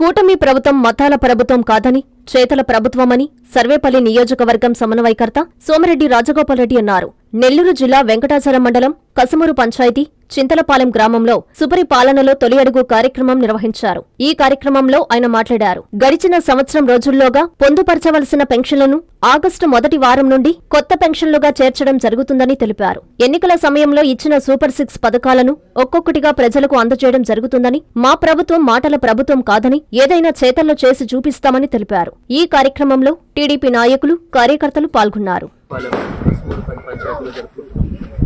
కూటమి ప్రభుత్వం మతాల ప్రభుత్వం కాదని, చేతల ప్రభుత్వమని సర్వేపల్లి నియోజకవర్గం సమన్వయకర్త సోమిరెడ్డి రాజగోపాల్రెడ్డి అన్నారు. నెల్లూరు జిల్లా వెంకటాచలం మండలం కసుమూరు పంచాయతీ చింతలపాలెం గ్రామంలో సుపరిపాలనలో తొలి అడుగు కార్యక్రమం నిర్వహించారు. ఈ కార్యక్రమంలో ఆయన మాట్లాడారు. గడిచిన సంవత్సరం రోజుల్లోగా పొందుపరచవలసిన పెన్షన్లను ఆగస్టు మొదటి వారం నుండి కొత్త పెన్షన్లుగా చేర్చడం జరుగుతుందని తెలిపారు. ఎన్నికల సమయంలో ఇచ్చిన సూపర్ 6 పథకాలను ఒక్కొక్కటిగా ప్రజలకు అందజేయడం జరుగుతుందని, మా ప్రభుత్వం మాటల ప్రభుత్వం కాదని, ఏదైనా చేతల్లో చేసి చూపిస్తామని తెలిపారు. ఈ కార్యక్రమంలో టీడీపీ నాయకులు, కార్యకర్తలు పాల్గొన్నారు.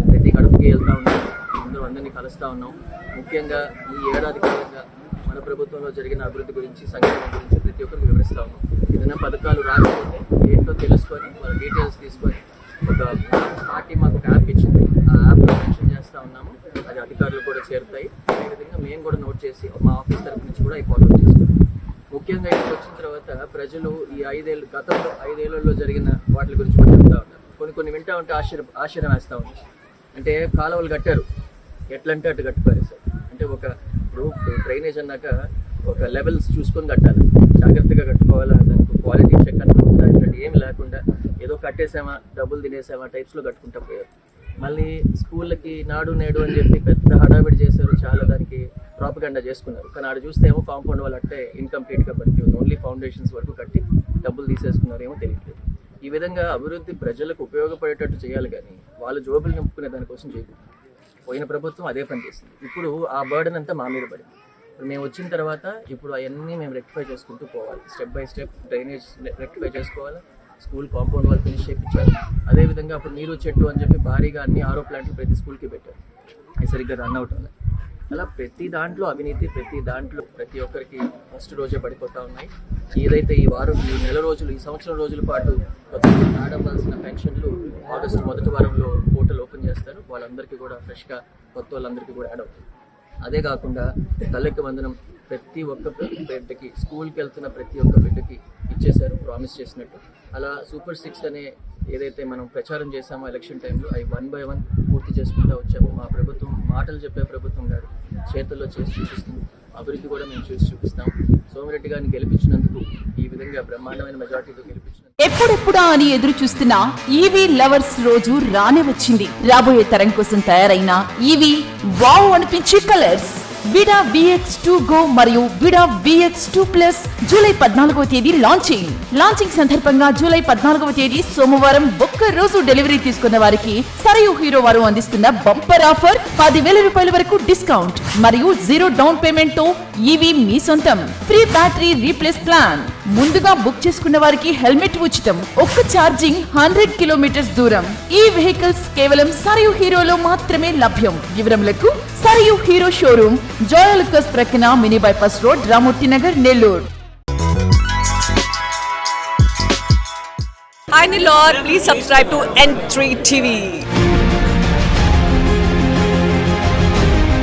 ప్రతి గడుపుకి వెళ్తా ఉన్నాం, అందరూ అందరినీ కలుస్తూ ఉన్నాం. ముఖ్యంగా ఈ ఏడాది కాలంగా మన ప్రభుత్వంలో జరిగిన అభివృద్ధి గురించి, సంక్షేమం గురించి ప్రతి ఒక్కరికి వివరిస్తూ ఉన్నాం. ఏదైనా పథకాలు రాకపోతే ఏంటో తెలుసుకొని వాళ్ళ డీటెయిల్స్ తీసుకొని ఒక పార్టీ మాకు ఒక యాప్ ఇచ్చింది. ఆ యాప్లో మెన్షన్ చేస్తూ ఉన్నాము. అది అధికారులు కూడా చేరుతాయి. అదేవిధంగా మేము కూడా నోట్ చేసి మా ఆఫీస్ తరఫు నుంచి కూడా ఫాలో చేస్తాం. ముఖ్యంగా ఇక్కడికి వచ్చిన తర్వాత ప్రజలు ఈ గతంలో 5 ఏళ్లలో జరిగిన వాటి గురించి కూడా చెప్తా ఉన్నారు. కొన్ని వింటా ఉంటే ఆశ్చర్యం వేస్తూ ఉంది. అంటే కాలువలు కట్టారు, ఎట్లంటే అటు కట్టుకోవాలి సార్. అంటే ఇప్పుడు డ్రైనేజ్ అన్నాక ఒక లెవెల్స్ చూసుకొని కట్టాలి, జాగ్రత్తగా కట్టుకోవాలా, దానికి క్వాలిటీ చెక్ అనుకుంటా ఇట్లాంటి ఏమి లేకుండా ఏదో కట్టేసామా, డబ్బులు తినేసామా టైప్స్లో కట్టుకుంటా పోయారు. మళ్ళీ స్కూళ్ళకి నాడు నేడు అని చెప్పి పెద్ద హడావిడి చేశారు, చాలా దానికి ప్రాపగండా చేసుకున్నారు. కానీ ఆడ చూస్తే ఏమో కాంపౌండ్ వాళ్ళు అంటే ఇన్కంప్లీట్గా పడిపోయి ఉంది, ఓన్లీ ఫౌండేషన్స్ వరకు కట్టి డబ్బులు తీసేసుకున్నారు, ఏమో తెలియట్లేదు. ఈ విధంగా అభివృద్ధి ప్రజలకు ఉపయోగపడేటట్టు చేయాలి, కానీ వాళ్ళు జోబులు నింపుకునే దానికోసం చేయదు. పోయిన ప్రభుత్వం అదే పని చేసింది. ఇప్పుడు ఆ బర్డెన్ అంతా మా మీద పడింది. ఇప్పుడు మేము వచ్చిన తర్వాత ఇప్పుడు అవన్నీ మేము రెక్టిఫై చేసుకుంటూ పోవాలి. Step by step drainage rectify చేసుకోవాలి, స్కూల్ కాంపౌండ్ వాళ్ళు ఫినిష్ చేయించాలి. అదేవిధంగా అప్పుడు నీరు చెట్టు అని చెప్పి భారీగా అన్ని ఆరో ప్లాంట్లు ప్రతి స్కూల్కి పెట్టారు, అవి సరిగ్గా రన్ అవుట్ అవ్వాలి. అలా ప్రతి దాంట్లో అవినీతి, ప్రతి దాంట్లో ప్రతి ఒక్కరికి ఫస్ట్ రోజే పడిపోతూ ఉన్నాయి. ఏదైతే ఈ నెల రోజులు, ఈ సంవత్సరం రోజుల పాటు యాడ్ అవ్వాల్సిన పెన్షన్లు ఆగస్టు మొదటి వారంలో పోర్టల్ ఓపెన్ చేస్తారు. వాళ్ళందరికీ కూడా ఫ్రెష్గా కొత్త వాళ్ళందరికీ కూడా యాడ్ అవుతుంది. అదే కాకుండా తల్లికి వందనం ప్రతి ఒక్క బిడ్డకి, స్కూల్కి వెళ్తున్న ప్రతి ఒక్క బిడ్డకి ఇచ్చేశారు ప్రామిస్ చేసినట్టు. అలా సూపర్ 6 అనే ఏదైతే మనం ప్రచారం చేశామో ఎలక్షన్ టైంలో, అవి 1 by 1 పూర్తి చేసుకుంటూ వచ్చాము. మా ప్రభుత్వం మాటలు చెప్పే ప్రభుత్వం కాదు, చేతుల్లో చేసి చూపిస్తుంది. అభివృద్ధి కూడా మేము చేసి చూపిస్తాం. సోమిరెడ్డి గారిని గెలిపించినందుకు, ఈ విధంగా బ్రహ్మాండమైన మెజార్టీతో గెలిపించినందుకు ఎప్పుడెప్పుడా అని ఎదురు చూస్తున్న ఈవీ లవర్స్ రోజు రానే వచ్చింది. రాబోయే తరం కోసం తయారైన ఈవీ వావ్ అనిపించే కలర్స్ విడా VX2 Go మరియు విడా VX2+ జూలై 14వ తేదీ లాంచింగ్ సందర్భంగా జూలై 14వ తేదీ సోమవారం ఒక్క రోజు డెలివరీ తీసుకున్న వారికి సరయు హీరో వారు అందిస్తున్న బంపర్ ఆఫర్ 10,000 రూపాయల వరకు డిస్కౌంట్ మరియు 0 డౌన్ పేమెంట్ తో ఈవీ మీ సొంతం. Free battery replace plan. ముందుగా బుక్ చేసుకున్న వారికి హెల్మెట్ ఉచితం. ఒక్క ఛార్జింగ్ 100 కిలోమీటర్స్ దూరం. ఈ వెహికల్స్ కేవలం సరయు హీరోలో మాత్రమే లభ్యం. వివరములకు సరయు హీరో షోరూమ్, జోయలుకస్ ప్రక్కన, mini bypass road, Ramurthy Nagar, Nellore. Hi Nilor, please subscribe to N3 TV.